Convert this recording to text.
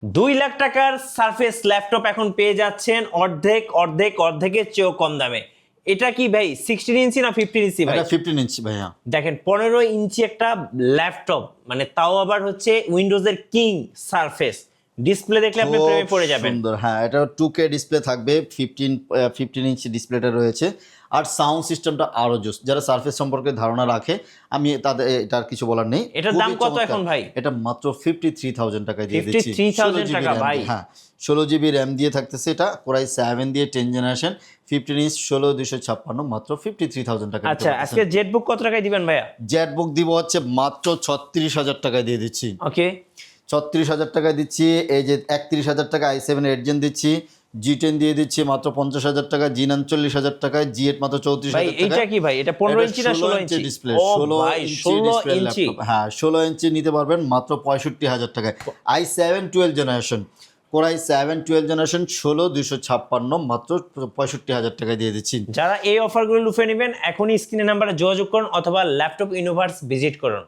2 লাখ টাকার surface laptop এখন পেয়ে যাচ্ছেন অর্ধেকের চেয়েও কম দামে। এটা কি ভাই 16 ইঞ্চি না 15 ইঞ্চি ভাই? এটা 15 ইঞ্চি ভাইয়া। দেখেন 15 ইঞ্চি একটা ল্যাপটপ, মানে তাও আবার হচ্ছে উইন্ডোজের কিং সারফেস। ডিসপ্লে দেখলে আপনি প্রেমে পড়ে যাবেন। সুন্দর, হ্যাঁ এটা 2K ডিসপ্লে থাকবে, 15 ইঞ্চি ডিসপ্লেটা রয়েছে। আর সাউন্ড সিস্টেমটা আরো জোস। যারা সারফেস সম্পর্কে ধারণা রাখে আমি তাদের এটার কিছু বলার নেই। এটার দাম কত এখন ভাই? এটা মাত্র 53,000 টাকায় দিয়ে দিচ্ছি। 53,000 টাকা ভাই? হ্যাঁ 16GB র্যাম দিয়ে থাকতেছে, এটা কোরাই 7 দিয়ে 10 জেনারেশন, 15 ইঞ্চ 16256, মাত্র 53,000 টাকা। আচ্ছা, আজকে জেটবুক কত টাকায় দিবেন ভাইয়া? জেটবুক দিব হচ্ছে মাত্র 36,000 টাকায় দিয়ে দিচ্ছি। ওকে, 36,000 টাকায় দিচ্ছি। এই যে 31,000 টাকা i7 8 জেন দিচ্ছি, G10 দিয়ে দিচ্ছি মাত্র 50,000 টাকা, G9 40,000 টাকায়, G8 মাত্র 34,000 টাকা। এইটা কি ভাই? এটা 15 ইঞ্চি না 16 ইঞ্চি ডিসপ্লে? ও 16 ভাই, ইঞ্চি 16 ডিসপ্লে ইঞ্চি। ল্যাপটপ। হ্যাঁ 16 ইঞ্চি নিতে পারবেন মাত্র 65,000 টাকায়। i7 12 জেনারেশন, কোরাই 7 12 জেনারেশন 16256, মাত্র 65,000 টাকায় দিয়ে দিচ্ছি। যারা এই অফারগুলো লুফে নেবেন এখনই স্ক্রিনে নাম্বারে যোগাযোগ করুন অথবা ল্যাপটপ ইউনিভার্স ভিজিট করুন।